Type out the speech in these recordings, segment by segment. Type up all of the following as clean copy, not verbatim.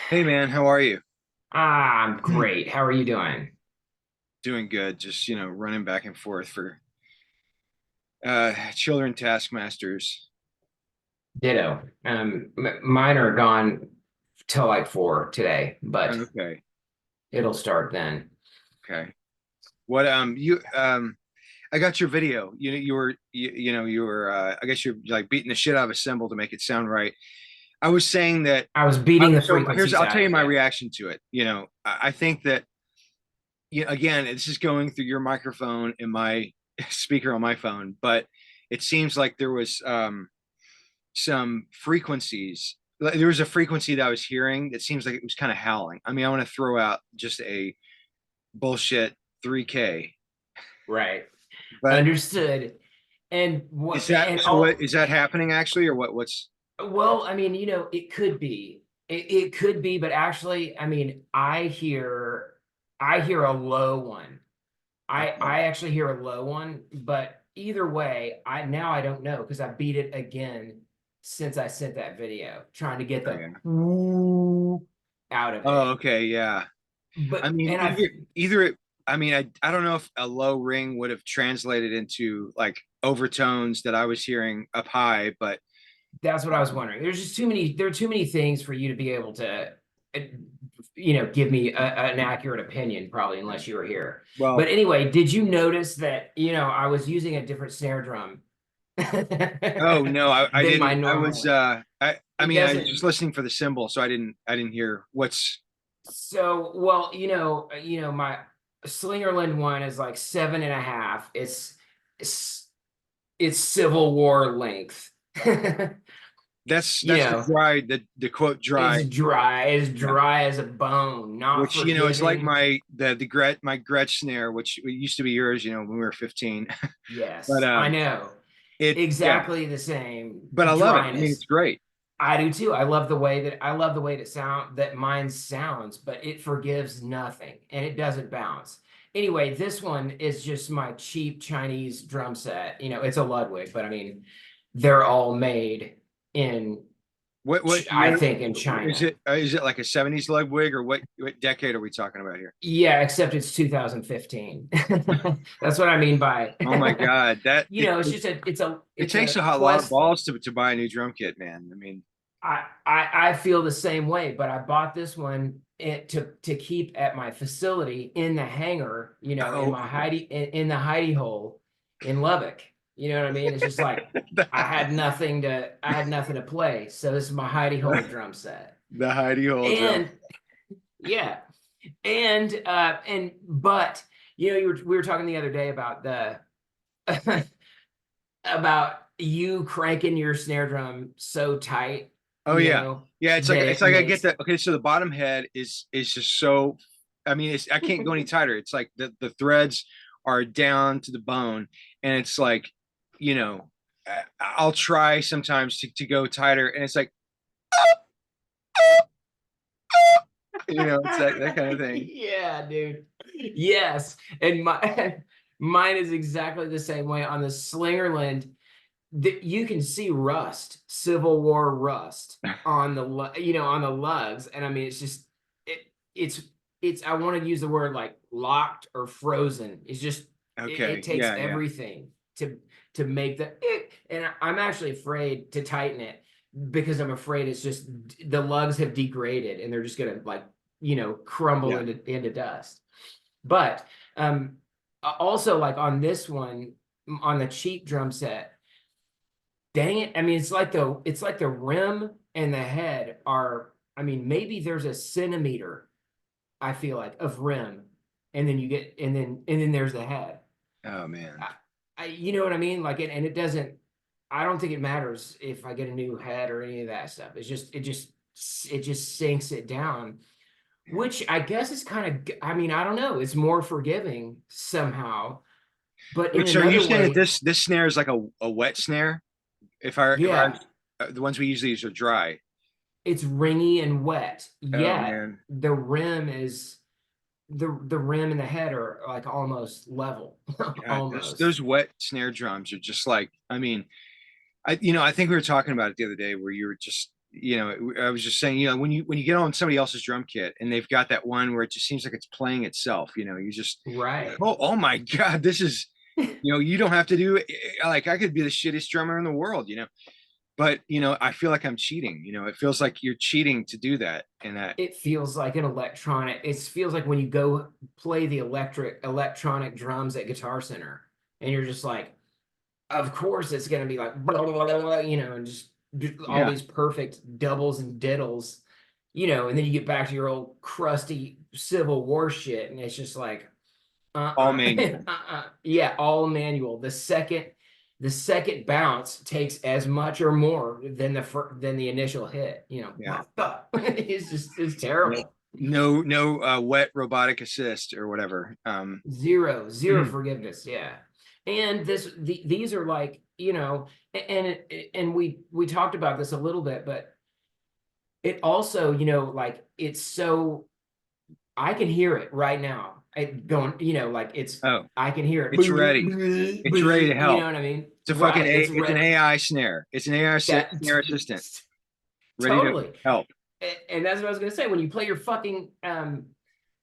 Hey man, how are you? I'm great. How are you doing? Doing good. Just, running back and forth for children taskmasters. Ditto. Mine are gone till like 4 today, but Okay. it'll start then. Okay. What you I got your video. You were I guess you're like beating the shit out of a cymbal to make it sound right. I was saying that I was beating the so here's frequencies I'll out tell of you it. my Yeah. reaction to it. I think that again, this is going through your microphone and my speaker on my phone, but it seems like there was some frequencies. There was a frequency that I was hearing that seems like it was kind of howling. I mean, I want to throw out just a bullshit 3K, Right. but Understood. And is what that and so? What all is that happening actually, or what's well, I mean, it could be. It could be, but actually, I mean, I hear a low one. I okay? actually hear a low one, but either way, I don't know because I beat it again since I sent that video, trying to get Oh, the yeah. "ooh" out of Oh, it. okay, yeah. I But mean, and I either it. I mean, I don't know if a low ring would have translated into like overtones that I was hearing up high, but That's what I was wondering. There are too many things for you to be able to uh, give me an accurate opinion, probably, yeah. unless you were here. But Well, anyway, did you notice that, I was using a different snare drum oh no, I than my didn't. I normal was one? I It mean, I was just doesn't. listening for the symbol, so I didn't hear what's So, well, my Slingerland one is like 7.5. It's it's Civil War length. you that's the know, dry the quote dry, as yeah. dry as a bone, not Which is like forgiving. my Gretsch snare, which used to be yours, when we were 15. But Yes, I know. it yeah, Exactly the same but I love it. I mean, it's dryness. great. I do too. I love the way that mine sounds, but it forgives nothing and it doesn't bounce. Anyway, this one is just my cheap Chinese drum set. It's a Ludwig, but I mean, they're all made in, What I year think, in is China. it? Is it like a 70s Ludwig, or what decade are we talking about here? Yeah, except it's 2015. That's what I mean by, Oh my God, that it's just it it's takes a a lot of quest. balls to buy a new drum kit, man. I mean, I feel the same way, but I bought this one to keep at my facility in the hangar, in oh, my in the hidey hole in Lubbock. You know what I mean? It's just like I had nothing to play, so this is my hidey hole drum set. the hidey hole drum. And yeah, and but we were talking the other day about the about you cranking your snare drum so tight, Oh yeah, yeah. It's like that it's it like I get makes. that. Okay, so the bottom head is just so. I mean, I can't go any tighter. It's like the threads are down to the bone, and it's like, you know, I'll try sometimes to go tighter, and it's like, it's that kind of thing. Yeah, dude. Yes. And mine is exactly the same way on the Slingerland. That you can see rust, Civil War rust on on the lugs. And I mean, it's just it's I want to use the word like locked or frozen. It's just it Okay, takes yeah, yeah, everything to make and I'm actually afraid to tighten it because I'm afraid it's just the lugs have degraded and they're just gonna like crumble yeah. into dust. But also like on this one, on the cheap drum set, dang it, I mean it's like the rim and the head are, I mean, maybe there's a centimeter, I feel like, of rim, and then you get and then there's the head. Oh man. I, you know what I mean? Like and it doesn't. I don't think it matters if I get a new head or any of that stuff. It just sinks it down, Yeah. which I guess is kind of. I mean, I don't know. It's more forgiving somehow, but in Wait, so are you another saying that way, this snare is like a wet snare? If I yeah, the ones we usually use are dry. it's ringy and wet. Oh Yet man. the rim is the rim and the head are like almost level, God, almost. those wet snare drums are just like, I mean, I think we were talking about it the other day where you were just I was just saying, when you get on somebody else's drum kit and they've got that one where it just seems like it's playing itself, you just, Right. oh my God, this is, you don't have to do it. Like I could be the shittiest drummer in the world, but I feel like I'm cheating. It feels like you're cheating to do that. And that, It feels like an electronic. It feels like when you go play the electronic drums at Guitar Center, and you're just like, of course it's gonna be like blah, blah, blah, blah, and just all yeah, these perfect doubles and diddles, and then you get back to your old crusty Civil War shit, and it's just like, all uh-uh, manual. yeah, all manual. The second bounce takes as much or more than the initial hit. Yeah. It's No, terrible. no, wet robotic assist or whatever. Zero forgiveness. Yeah. And these are like, and we talked about this a little bit, but it also, like it's so I can hear it right now. Going, like Oh, I can hear it's it. ready. It's ready to You know help. what I mean? It's a fucking Right. a. It's It's an AI snare. It's an AI that snare assistant ready to totally. help. And that's what I was gonna say. When you play your fucking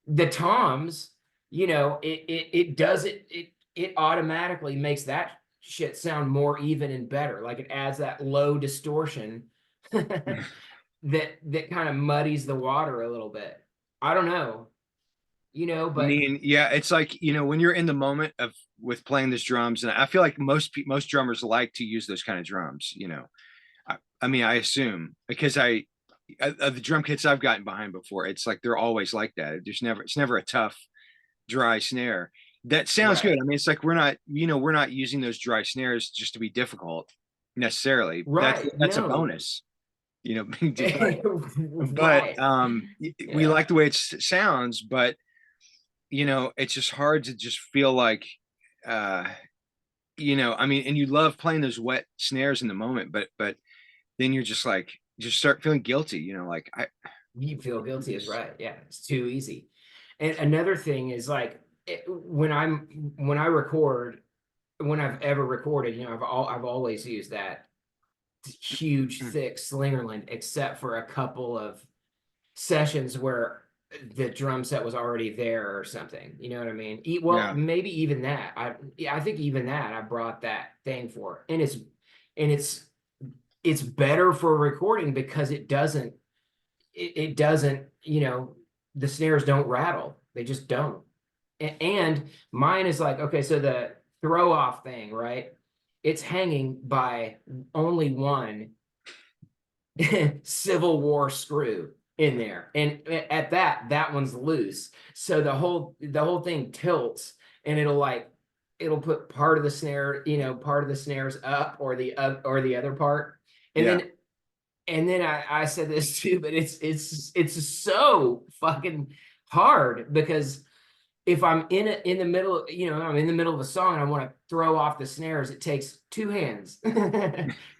the toms, it does it automatically makes that shit sound more even and better. Like it adds that low distortion that kind of muddies the water a little bit. I don't know, I but mean, yeah, it's like when you're in the moment of with playing these drums, and I feel like most drummers like to use those kind of drums. I mean, I assume because of the drum kits I've gotten behind before, it's like they're always like that. It's never a tough dry snare. That sounds good. right, I mean, it's like we're not using those dry snares just to be difficult necessarily. right, That's a no, bonus, but right. we Yeah, like the way it sounds, but it's just hard to just feel like uh I mean, and you love playing those wet snares in the moment, but then you're just like just start feeling guilty, like you feel can't do guilty is this. right. Yeah, it's too easy. And another thing is like when I record, when I've ever recorded, I've always used that huge, thick Slingerland, except for a couple of sessions where the drum set was already there or something. You know what I mean? Well, Yeah. maybe even that. I think even that I brought that thing for, and it's better for recording because it doesn't, the snares don't rattle. They just don't. And mine is like, okay, so the throw off thing, right? It's hanging by only one Civil War screw in there. And at that one's loose. So the whole thing tilts and it'll put part of the snare, part of the snares up or the other part. And Yeah. then I said this too, but it's so fucking hard because if I'm in the middle, I'm in the middle of a song and I want to throw off the snares, it takes two hands.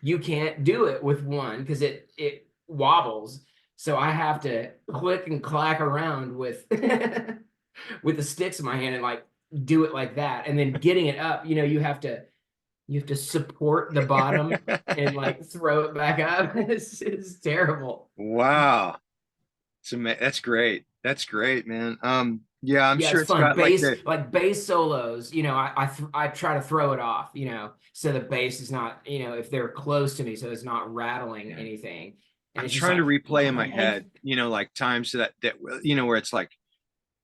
You can't do it with one because it wobbles. So I have to click and clack around with with the sticks in my hand and like do it like that. And then getting it up, you have to support the bottom and like throw it back up. It's terrible. Wow. That's great. That's great, man. Yeah, I'm Yeah, sure it's it's fun. got like Bass, the like bass solos, I try to throw it off, so the bass is not, if they're close to me, so it's not rattling yeah. anything. And I'm it's just trying to like, replay in my head, like times that where it's like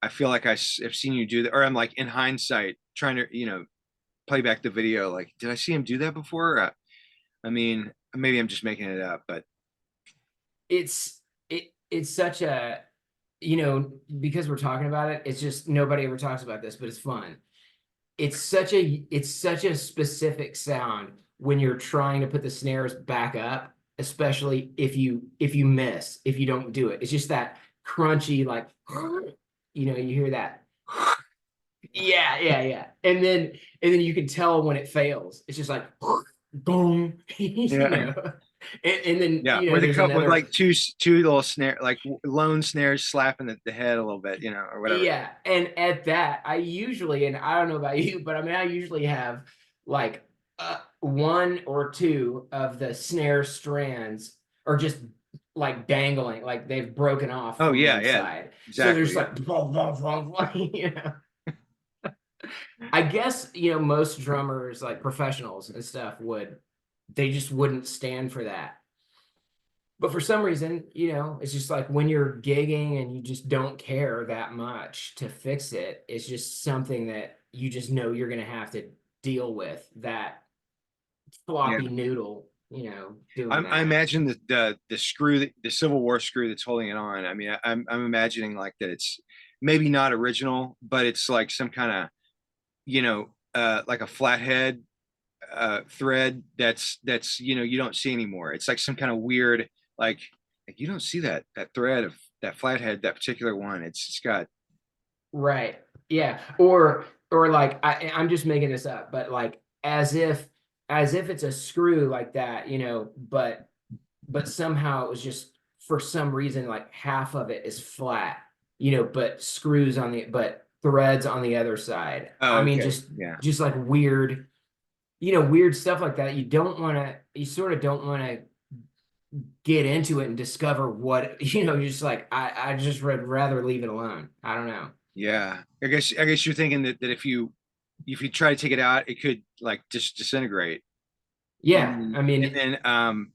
I feel like have seen you do that, or I'm like in hindsight trying to play back the video. Like, did I see him do that before? I mean, maybe I'm just making it up, but it's such a, because we're talking about it, it's just nobody ever talks about this, but it's fun. It's such a specific sound when you're trying to put the snares back up, especially if you miss, if you don't do it. It's just that crunchy, like, you hear that. Yeah, yeah, yeah. And then you can tell when it fails. It's just like boom, yeah, And then yeah. With a there's couple with another. like two little snare, like lone snares slapping the head a little bit, or whatever. Yeah, and at that, I usually, and I don't know about you, but I mean, I usually have like one or two of the snare strands, or just like dangling, like they've broken off Oh from yeah, one yeah, side. So there's exactly. like, blah, blah, blah, blah, I guess, most drummers, like professionals and stuff, they just wouldn't stand for that. But for some reason, it's just like when you're gigging and you just don't care that much to fix it, it's just something that you just know you're going to have to deal with, that Yeah. floppy noodle, doing I that. imagine the screw the Civil War screw that's holding it on. I mean, I'm imagining like that it's maybe not original, but it's like some kind of like a flathead thread that's you don't see anymore. It's like some kind of weird like you don't see that thread of that flathead, that particular one. It's got Right. Yeah. Or like I'm just making this up, but like as if it's a screw like that, but somehow it was just for some reason like half of it is flat, but but threads on the other side. I oh mean, okay just yeah just like weird stuff like that. You sort of don't want to get into it and discover what, just like I just would rather leave it alone. I don't know. yeah. I guess you're thinking that if you try to take it out, it could like just disintegrate. And Yeah. then, I and mean, then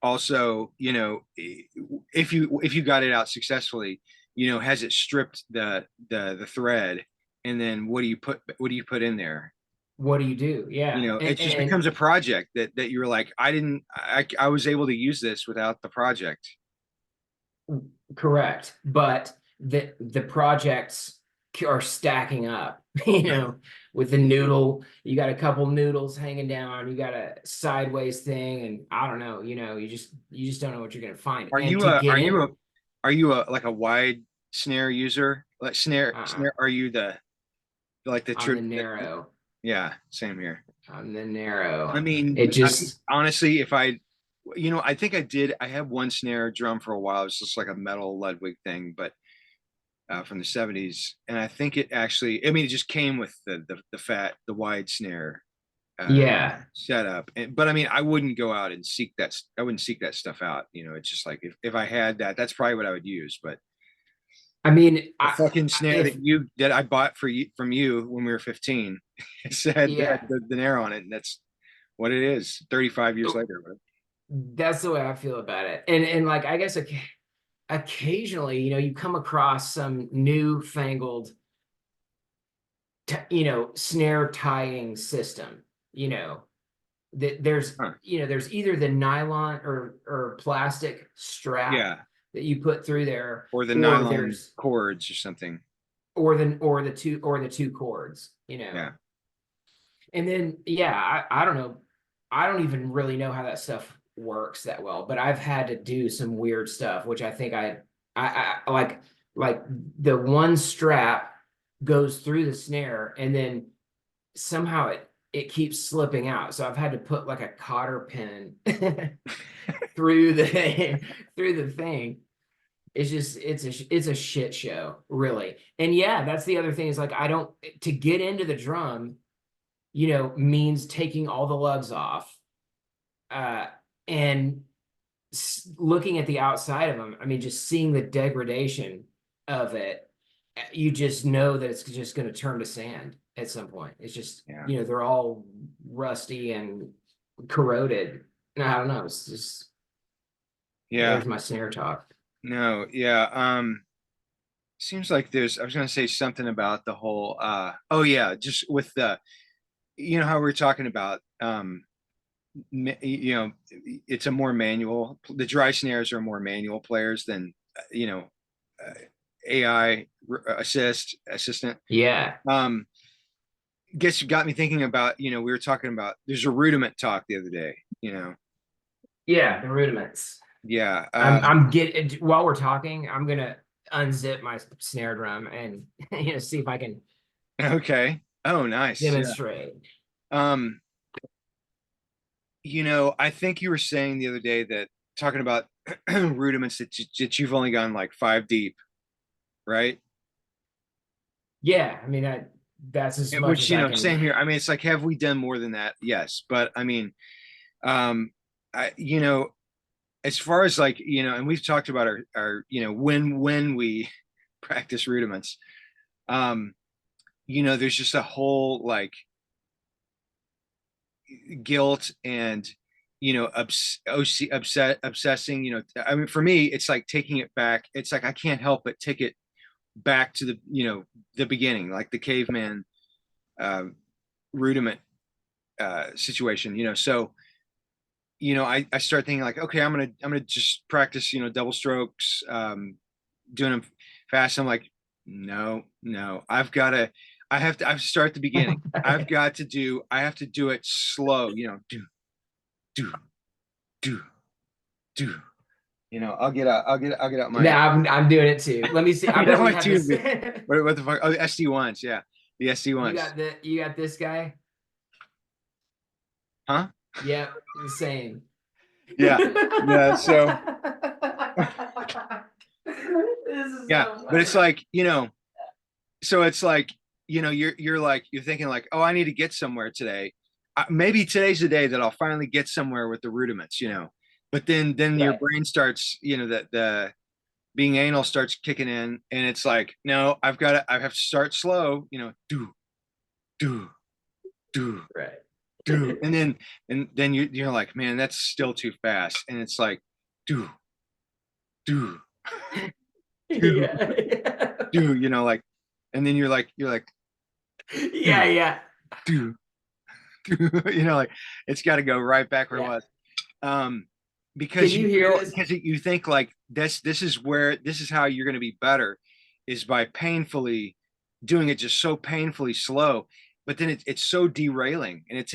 also, if you got it out successfully, has it stripped the thread, and then what do you put in there? what do you do? Yeah. It just becomes a project that you're like, I was able to use this without the project. And correct. But the projects are stacking up, with the noodle. You got a couple noodles hanging down, you got a sideways thing, and I don't know, you just don't know what you're gonna find. Are And you to a get in, are you a like a wide snare user? Like uh-uh, snare are you the like the I'm true the narrow. yeah, same here. I'm the narrow. It I mean, just honestly, if I, I think I did. I had one snare drum for a while. It was just like a metal Ludwig thing, but from the '70s, and I think it actually. I mean, it just came with the wide snare Yeah. setup. But I mean, I wouldn't go out and seek that. I wouldn't seek that stuff out. It's just like if I had that, that's probably what I would use. But I mean, the fucking snare if that I bought from you when we were 15, it said yeah, the snare on it, and that's what it is. 35 years later. that's the way I feel about it. And like I guess occasionally, you come across some newfangled, snare tying system, that Huh. there's either the nylon or plastic strap Yeah, that you put through there, or the or nylon there's cords or something. or the two cords, Yeah, and then yeah, I don't know, I don't even really know how that stuff works that well, but I've had to do some weird stuff, which I think I like the one strap goes through the snare, and then somehow it keeps slipping out, so I've had to put like a cotter pin through the through the thing. It's a shit show, really. And yeah, that's the other thing, is like I don't to get into the drum, means taking all the lugs off, uh, and looking at the outside of them. I mean, just seeing the degradation of it, you just know that it's just going to turn to sand at some point. It's just, yeah, they're all rusty and corroded. And I don't know. It's just, yeah. there's my snare talk. No, yeah. Seems like there's. I was gonna say something about the whole. Oh yeah, just with the. How we were talking about. It's a more manual. The dry snares are more manual players than uh, AI assistant. Yeah. Um, guess you got me thinking about. We were talking about. There's a rudiment talk the other day. Yeah. The rudiments. Yeah. I'm getting, while we're talking, I'm going to unzip my snare drum and, see if I can Okay. Oh, nice. Yeah. demonstrate. Um, I think you were saying the other day that talking about rudiments that you've only gone like five deep, right? Yeah. I mean, that's as much Which, as I same can. here. I mean, it's like, have we done more than that? Yes. But I mean, um, I, as far as like, and we've talked about our when we practice rudiments, um, there's just a whole like guilt and obsessing. I mean, for me, it's like taking it back. It's like I can't help but take it back to the beginning, like the caveman uh, rudiment situation. So I start thinking like, okay, I'm gonna just practice, double strokes, doing them fast. I'm like, no, I have to start at the beginning. I have to do it slow, do, do, do. I'll get out No, my, I'm doing it too. Let me see. I bet we my have this. tune. What the fuck? Oh, the SD ones. Yeah. The SD ones. You got this guy. Huh? Yep, the same. Yeah. Yeah. So, This is yeah, so but it's funny. like, so it's like, you're thinking like, oh, I need to get somewhere today. Maybe today's the day that I'll finally get somewhere with the rudiments, but then your Right. brain starts, that the being anal starts kicking in, and it's like, no, I have to start slow, do, do, Right. do, and then you're like, man, that's still too fast, and it's like, do, do, do, Yeah. do, like, and then you're like, Yeah, do, yeah. do, do, like it's got to go right back where it Yeah. was. Can Because you hear this? you think like this is how you're going to be better, is by painfully doing it, just so painfully slow. But then it's so derailing, and it's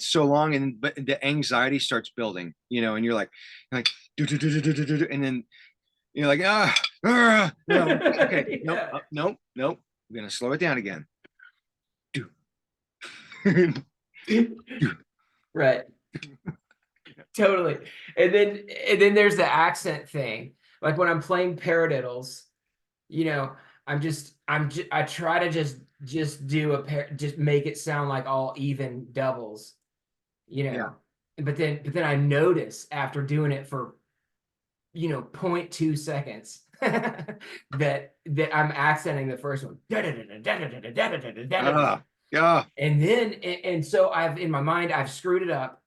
so long, and but the anxiety starts building, and you're like do, and then you're like no, okay, nope, Yeah. nope, I'm gonna slow it down again. Do, do. Right. Totally. And then there's the accent thing. Like when I'm playing paradiddles, you know, I try to just do just make it sound like all even doubles, you Yeah. know. But then I notice after doing it for, 0.2 seconds that I'm accenting the first one. Yeah. And so I've in my mind I've screwed it up.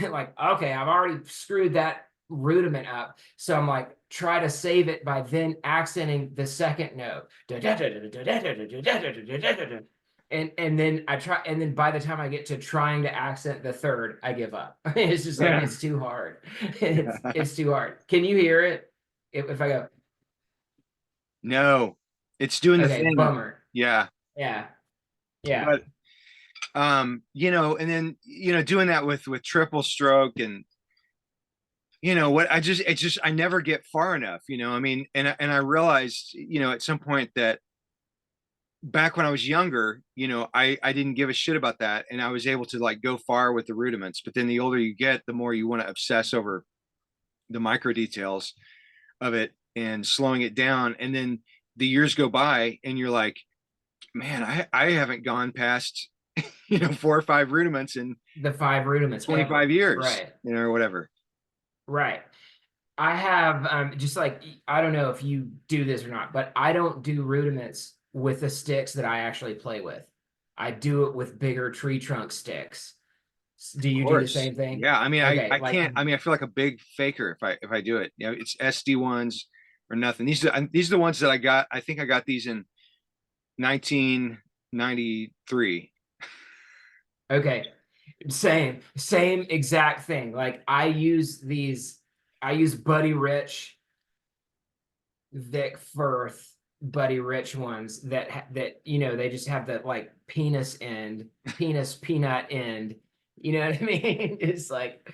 Like, okay, I've already screwed that rudiment up. So I'm like, try to save it by then accenting the second note. And then I try, and then by the time I get to trying to accent the third, I give up. It's just like Yeah. it's too hard. It's too hard. Can you hear it? If I go, No, it's doing the okay, thing. bummer. Yeah. Yeah, yeah. But and then doing that with triple stroke, and what I never get far enough, I mean, and I realized, at some point that back when I was younger, I didn't give a shit about that, and I was able to like go far with the rudiments. But then the older you get, the more you want to obsess over the micro details of it and slowing it down. And then the years go by, and you're like, man, I haven't gone past 4 or 5 rudiments in The five rudiments 25 ever. years, Right. or whatever. Right. I have just like I don't know if you do this or not, but I don't do rudiments with the sticks that I actually play with. I do it with bigger tree trunk sticks. Do Of you do the course. same thing? Yeah. I mean, Okay, I like can't, I mean, I feel like a big faker if I do it. It's SD ones or nothing. These are the ones that I got. I think I got these in 1993. okay, same exact thing. Like I use Buddy Rich, Vic Firth, Buddy Rich ones that they just have that like penis peanut end. You know what I mean? It's like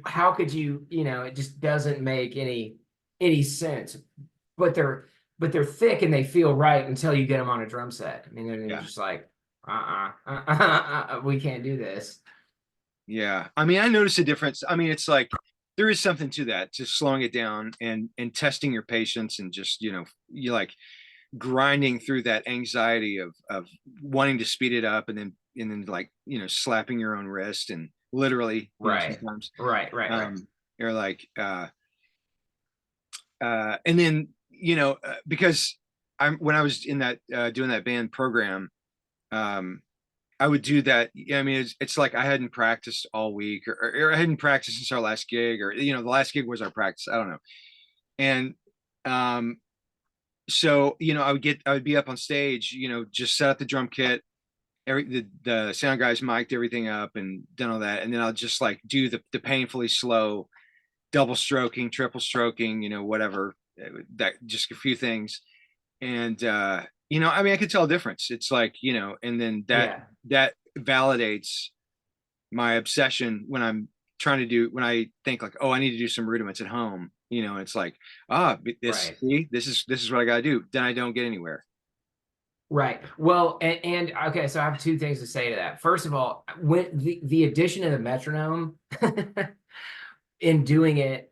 how could you, it just doesn't make any sense. But they're thick and they feel right until you get them on a drum set. I mean, then you're Yeah. just like, we can't do this. Yeah. I mean, I noticed a difference. I mean, it's like there is something to that, just slowing it down and testing your patience, and just, you like grinding through that anxiety of wanting to speed it up, and then like, slapping your own wrist, and literally, Right, sometimes right, right, right. you're like And then, because when I was in that, doing that band program, um, I would do that. I mean, it's like I hadn't practiced all week, or I hadn't practiced since our last gig, or, the last gig was our practice. I don't know. And, um, so, I would be up on stage, just set up the drum kit, the sound guys mic'd everything up and done all that. And then I'll just like do the painfully slow double stroking, triple stroking, whatever, that, just a few things. And, I mean, I could tell a difference. It's like, and then Yeah. that validates my obsession when when I think like, oh, I need to do some rudiments at home, it's like, Right. this is what I got to do. Then I don't get anywhere. Right. Well, and okay, so I have two things to say to that. First of all, when the addition of the metronome in doing it,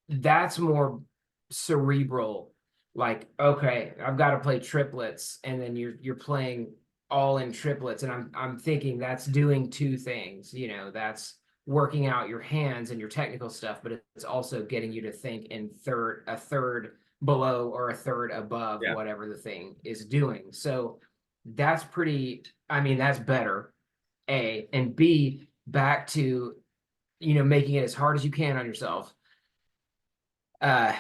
that's more cerebral. Like, okay, I've got to play triplets, and then you're playing all in triplets, and I'm thinking that's doing two things. That's working out your hands and your technical stuff, but it's also getting you to think in a third below or a third above Yeah. whatever the thing is doing. So that's pretty, I mean, that's better. A and B, back to making it as hard as you can on yourself.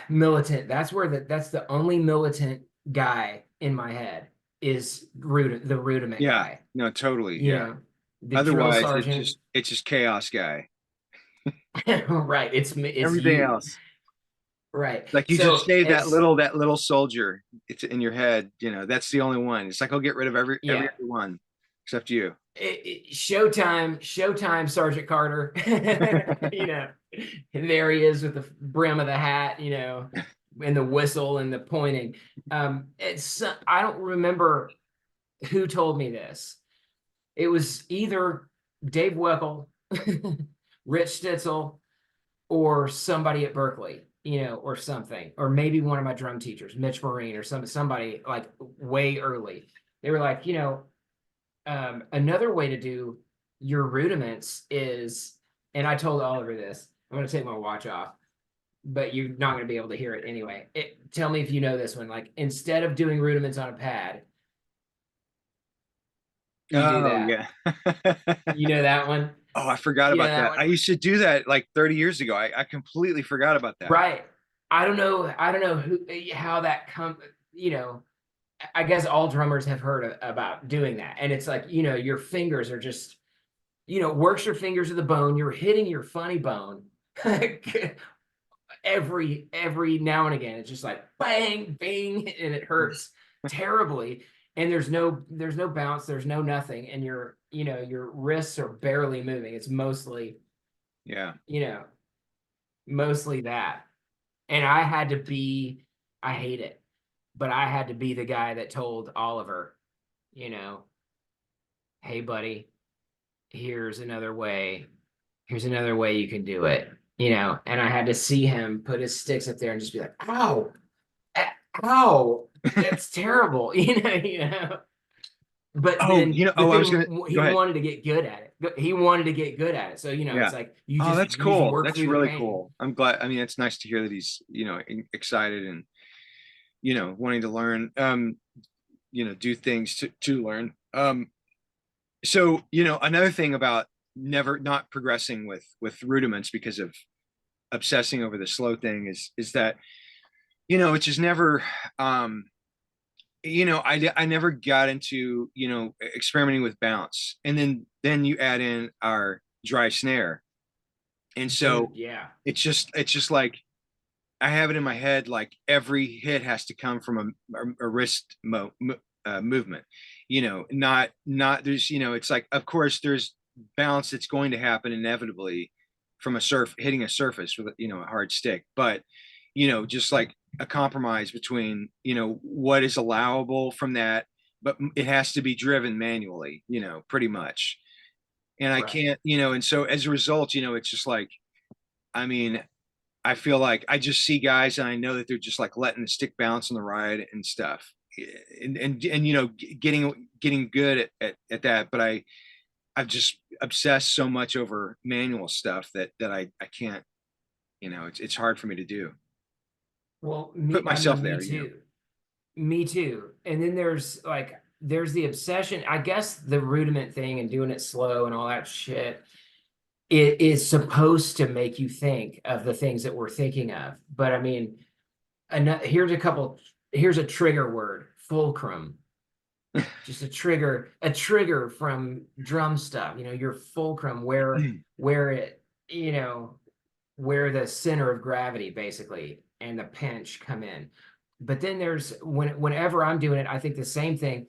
Militant, that's the only militant guy in my head is the rudiment Yeah. guy. No, totally. you Yeah. know the drill Otherwise, sergeant. it's just chaos guy. Right, it's Everything you. else. Right, Like you just so save it's that little soldier. It's in your head. That's the only one. It's like I'll get rid of every yeah. other one except you. Showtime, Sergeant Carter. And there he is with the brim of the hat, and the whistle and the pointing. It's I don't remember who told me this. It was either Dave Weckl, Rich Stitzel, or somebody at Berkeley, or something, or maybe one of my drum teachers, Mitch Marine, or somebody like way early. They were like, another way to do your rudiments is, and I told Oliver this. I'm going to take my watch off, but you're not going to be able to hear it anyway. Tell me if you know this one. Like, instead of doing rudiments on a pad, you do Oh that. yeah. You know that one? Oh, I forgot You know about that that. one? I used to do that like 30 years ago. I completely forgot about that. Right. I don't know how that come, you know, I guess all drummers have heard about doing that. And it's like, your fingers are just, works your fingers to the bone. You're hitting your funny bone every now and again. It's just like bang, bang, and it hurts terribly. And there's no bounce, there's no nothing, and your wrists are barely moving. It's mostly, Yeah. you know, mostly that. And I hate it, but I had to be the guy that told Oliver, you know, hey buddy, here's another way. Here's another way you can do it. And I had to see him put his sticks up there and just be like, ow, ow, that's terrible. But Oh, then, but I was then gonna he go ahead. wanted to get good at it. He wanted to get good at it. So, Yeah. it's like you Oh, just that's you just cool. work That's through the really pain. cool. I'm glad. I mean, it's nice to hear that he's, excited and, wanting to learn, do things to learn. So, another thing about never not progressing with rudiments because of obsessing over the slow thing is that, it's just never, I never got into, experimenting with bounce. And then you add in our dry snare. And so Dude, yeah. it's just like I have it in my head like every hit has to come from a wrist movement. Not there's, it's like of course there's bounce that's going to happen inevitably from a hitting a surface with a hard stick, but just like a compromise between what is allowable from that, but it has to be driven manually, pretty much. And I Right. can't, and so as a result, it's just like, I mean, I feel like I just see guys and I know that they're just like letting the stick bounce on the ride and stuff, and getting good at that. But I've just obsessed so much over manual stuff that I can't, it's hard for me to do. Well, put I myself mean, me there, too. Me too. And then there's the obsession, I guess the rudiment thing and doing it slow and all that shit. It is supposed to make you think of the things that we're thinking of. But I mean, here's a trigger word, fulcrum. Just a trigger from drum stuff, your fulcrum, where it, you know, where the center of gravity basically and the pinch come in. But then whenever I'm doing it, I think the same thing.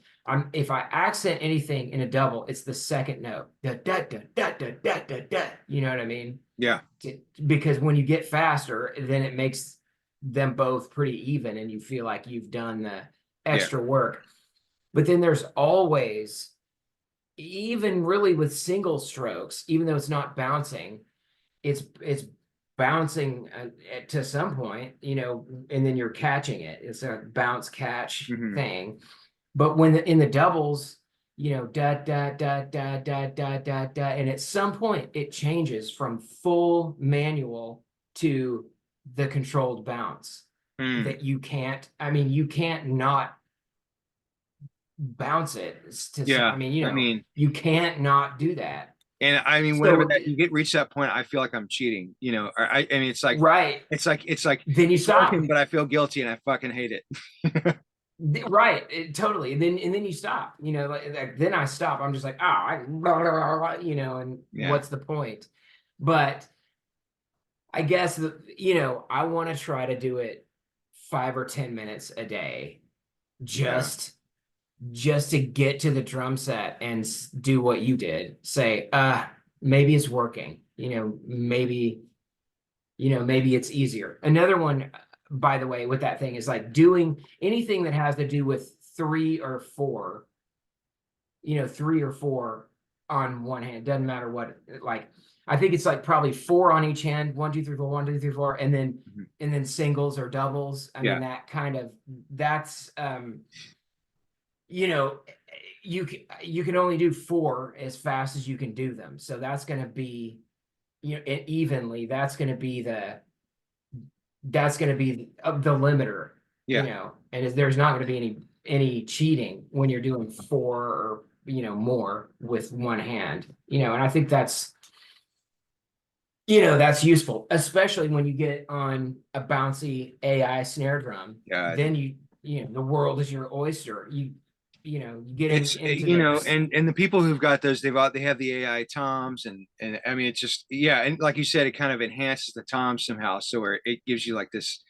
If I accent anything in a double, it's the second note. Da, da, da, da, da, da, da, da. You know what I mean? Yeah. Because when you get faster, then it makes them both pretty even and you feel like you've done the Yeah. extra work. But then there's always, even really with single strokes, even though it's not bouncing, it's bouncing to some point, and then you're catching it. It's a bounce catch Hmm. thing. But when in the doubles, da da da da da da da da, and at some point it changes from full manual to the controlled bounce Mm. that you can't. I mean, you can't not bounce it I Yeah. mean, I mean, you can't not do that. and I mean, whenever So that you reach that point, I feel like I'm cheating. Or I mean, right, it's like then you it's stop. working, but I feel guilty and I fucking hate it. Right, totally. And then you stop. Then I stop. I'm just like, oh, blah, blah, blah, blah, and Yeah. what's the point? But I guess I want to try to do it 5 or 10 minutes a day, Yeah. just to get to the drum set and do what you did. Say, maybe it's working. Maybe it's easier. Another one, by the way, with that thing is like doing anything that has to do with three or four on one hand. Doesn't matter what, like, I think it's like probably four on each hand, 1, 2, 3, 4, 1, 2, 3, 4, and then Mhm. singles or doubles. I mean, Yeah. that's you know, you can only do four as fast as you can do them. So that's going to be, evenly, that's going to be the limiter, Yeah. and there's not going to be any cheating when you're doing four or, more with one hand, and I think that's useful, especially when you get on a bouncy AI snare drum. God. Then the world is your oyster. You get It's into the. and the people who've got those, they have the AI toms, and I mean, it's just, yeah, and like you said, it kind of enhances the tom somehow, so where it gives you like this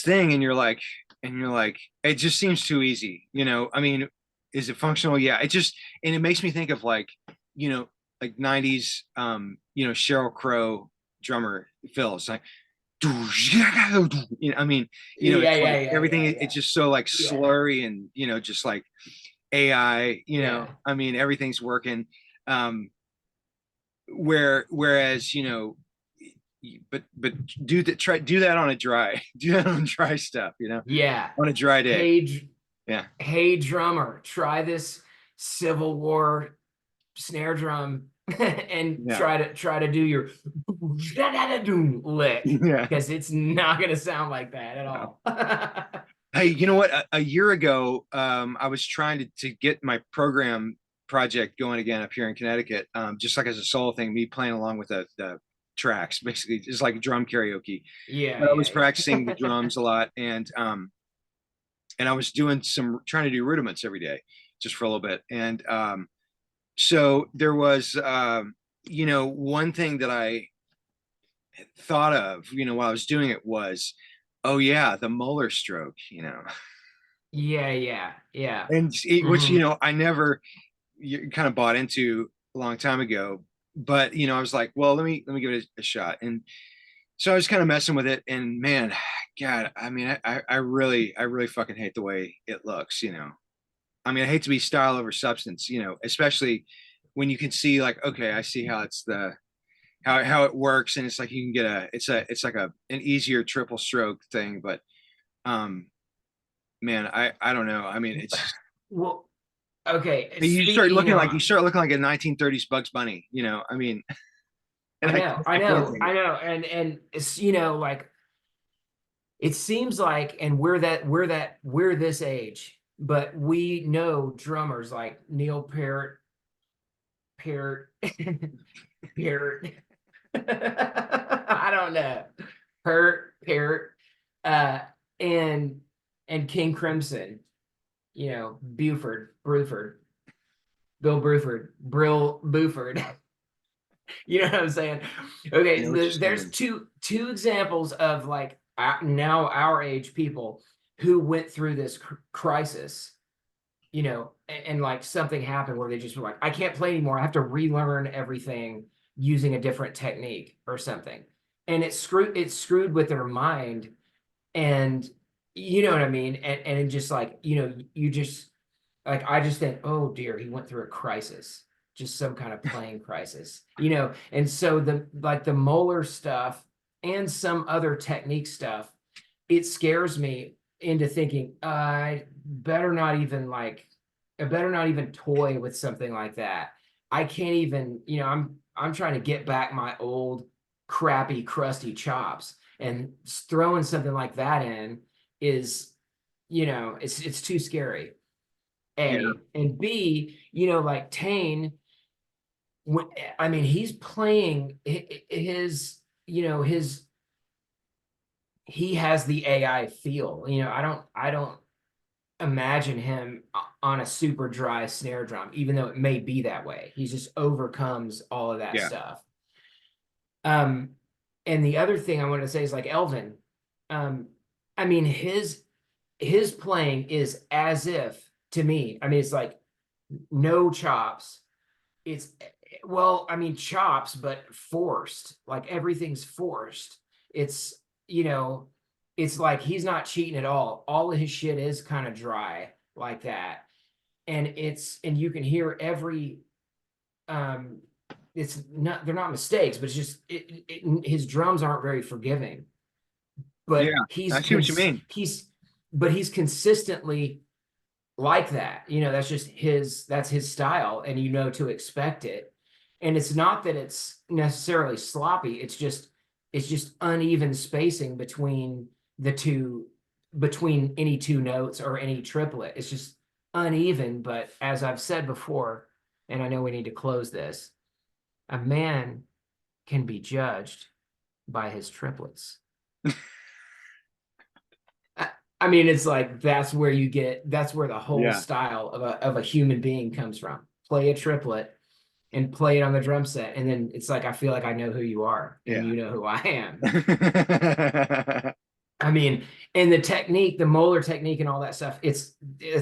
thing, and you're like, it just seems too easy. I mean, is it functional? Yeah. And it makes me think of like 90s, Sheryl Crow drummer fills, like, I mean, Yeah, it's like yeah, yeah, everything, yeah, it's yeah, just so like yeah, slurry, and just like AI, yeah. I mean, everything's working. Um, whereas, but do that on a dry, do that on dry stuff, Yeah. on a dry day. Hey, Yeah. hey, drummer, try this Civil War snare drum and Yeah. try to do your lick, Yeah. because it's not gonna sound like that at No. all. Hey, you know what? A year ago, I was trying to get my program project going again up here in Connecticut, just like as a solo thing, me playing along with the tracks, basically, just like drum karaoke. Yeah, But I was yeah, yeah. practicing the drums a lot, and I was doing trying to do rudiments every day, just for a little bit. And so there was, one thing that I thought of, while I was doing it was, oh yeah, the Moeller stroke. Yeah, yeah, yeah. And which, Hmm. I never kind of bought into a long time ago, but I was like, well, let me give it a shot. And so I was kind of messing with it, and man, God, I mean, I really fucking hate the way it looks. I mean, I hate to be style over substance, especially when you can see, like, okay, I see how how it works, and it's like you can get it's like an easier triple stroke thing, but um, man, I don't know. I mean, it's just, Well, okay. you start looking like a 1930s Bugs Bunny. I mean, and I know, I I can't know, take I it. know, and it's like it seems like, and we're this age, but we know drummers like Neil Peart, Peart. I don't know. Peart, uh, and King Crimson, Bill Bruford, Brill Buford. You know what I'm saying? I Okay, know what you're there's saying. two examples of like now our age people who went through this crisis, and like something happened where they just were like, I can't play anymore. I have to relearn everything using a different technique or something. And it's screwed with their mind. And you know what I mean? And just like, you just like, I just think, oh dear, he went through a crisis, just some kind of playing crisis, And so the molar stuff and some other technique stuff, it scares me into thinking I better not even toy with something like that. I can't even, I'm trying to get back my old crappy crusty chops, and throwing something like that in is, it's too scary. Yeah, A and B, like Tane, I mean, he's playing his, he has the AI feel. I don't imagine him on a super dry snare drum, even though it may be that way. He just overcomes all of that yeah, stuff. Um, and the other thing I wanted to say is like Elvin. Um, I mean, his playing is as if, to me, I mean, it's like no chops. It's, well, I mean, chops, but forced. Like everything's forced. It's, you know, it's like he's not cheating at all. All of his shit is kind of dry like that. And you can hear every, um it's not, they're not mistakes, but it's just his drums aren't very forgiving. yeah. But I see what you mean. he's consistently like that. That's his style, and to expect it. And it's not that it's necessarily sloppy, it's just uneven spacing between any two notes or any triplet. It's just uneven. But as I've said before, and I know we need to close this, a man can be judged by his triplets. I mean, it's like that's where the whole Yeah, style of a human being comes from. Play a triplet and play it on the drum set, and then it's like I feel like I know who you are, and yeah. you know who I am. I mean, and the technique, the molar technique, and all that stuff, it's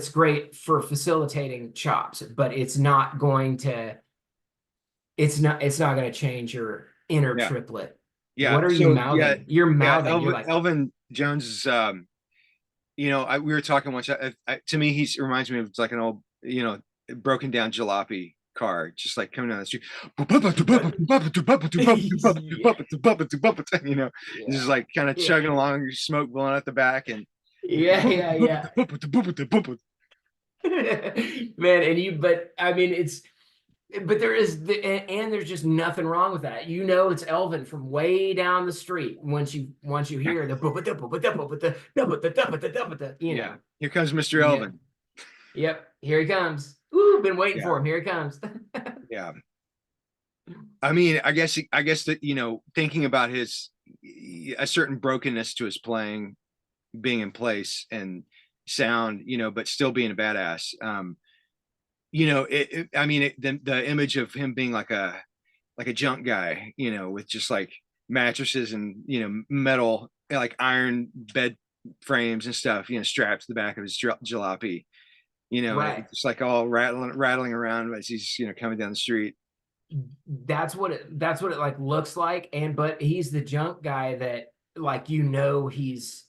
great for facilitating chops, but it's not going to change your inner Yeah, triplet. yeah. What are you So yeah, mouthing? You're yeah. mouthing. You're like, Elvin Jones is, we were talking once. To me, he reminds me of like an old, broken down jalopy car, just like coming down the street. yeah, You know, it's just yeah, like kind of yeah, chugging along, smoke blowing out the back, and yeah, yeah, yeah. Man, but I mean, but and there's just nothing wrong with that. It's Elvin from way down the street. Once you hear the yeah. Here comes Mr. yeah, Elvin. yep, here he comes. Ooh, been waiting Yeah, for him. Here he comes. yeah. I mean, I guess that, thinking about his a certain brokenness to his playing being in place and sound, but still being a badass. I mean, the image of him being like a junk guy, with just like mattresses and metal, like iron bed frames and stuff, strapped to the back of his jalopy, and Right. it's just like all rattling around as he's coming down the street. That's what it like looks like. But he's the junk guy that, like, he's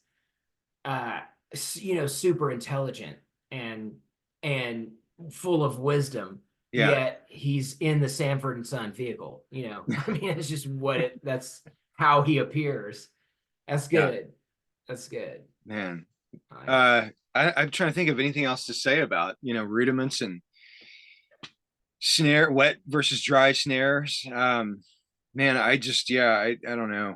super intelligent and and full of wisdom, Yeah, yet he's in the Sanford and Son vehicle. I mean, it's just that's how he appears. That's yeah, good. That's good. man. I like it. I'm trying to think of anything else to say about rudiments and snare, wet versus dry snares. Man, I just, yeah, I don't know.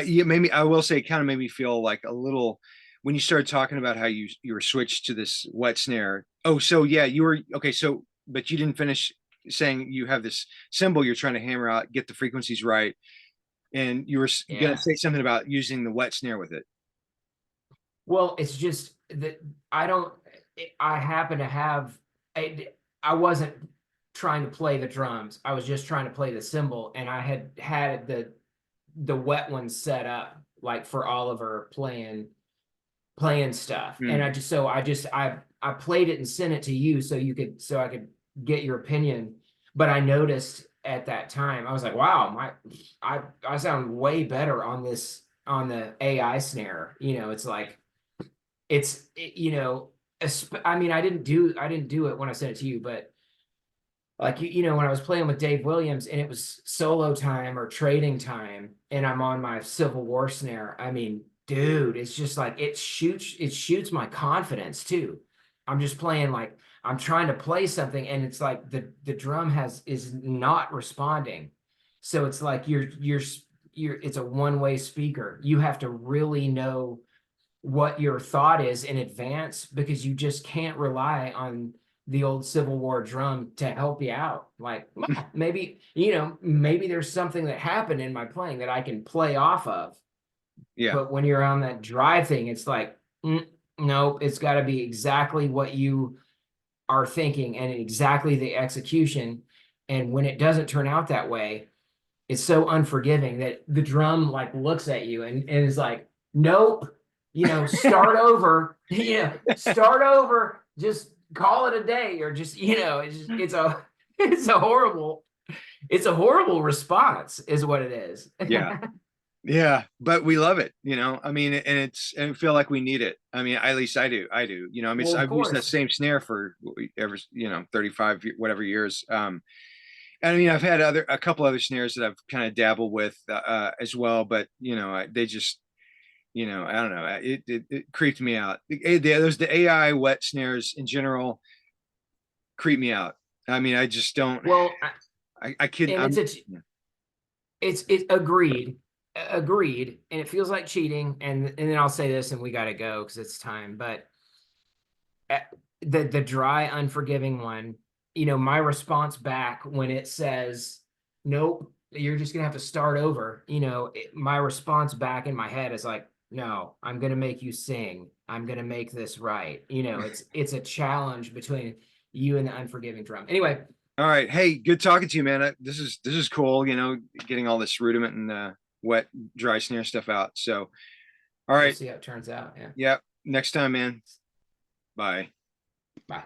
Yeah, maybe I will say it kind of made me feel like a little when you started talking about how you were switched to this wet snare. Oh, so yeah, you were okay. So, but you didn't finish saying you have this cymbal you're trying to hammer out, get the frequencies right, and you were gonna Yeah. say something about using the wet snare with it. Well, it's just that I don't, I happen to have, I wasn't trying to play the drums. I was just trying to play the cymbal, and I had the wet one set up like for Oliver playing stuff. And Hmm. I played it and sent it to you so I could get your opinion. But I noticed at that time, I was like, wow, I sound way better on this on the AI snare. It's like I mean, I didn't do it when I sent it to you, but like when I was playing with Dave Williams and it was solo time or trading time, and I'm on my Civil War snare. I mean, dude, it's just like it shoots my confidence too. I'm just playing like I'm trying to play something, and it's like the drum is not responding. So it's like you're it's a one-way speaker. You have to really know what your thought is in advance, because you just can't rely on the old Civil War drum to help you out. Like, well, maybe there's something that happened in my playing that I can play off of. Yeah, But when you're on that drive thing, it's like, no, it's got to be exactly what you are thinking and exactly the execution. And when it doesn't turn out that way, it's so unforgiving that the drum like looks at you and is like, nope, start over, start over, just call it a day, or just, it's a horrible, it's a horrible response, is what it is. yeah, yeah. But we love it, I mean, and feel like we need it. I mean, at least I do. I mean, Well, of I've used that course. same snare for ever, 35 whatever years. And I mean, I've had a couple other snares that I've kind of dabbled with as well, but they just, I don't know, it creeped me out. There's the AI wet snares in general creep me out. I mean, I just don't. Well, I couldn't. and it's agreed, and it feels like cheating. And then I'll say this, and we got to go because it's time. But the dry, unforgiving one, my response back when it says, nope, you're just gonna have to start over, my response back in my head is like, no, I'm gonna make you sing. I'm gonna make this right. It's a challenge between you and the unforgiving drum. Anyway, All right. Hey, good talking to you, man. This is cool. Getting all this rudiment and wet, dry snare stuff out. So, all we'll right. see how it turns out. Yeah. Yeah. Next time, man. Bye. Bye.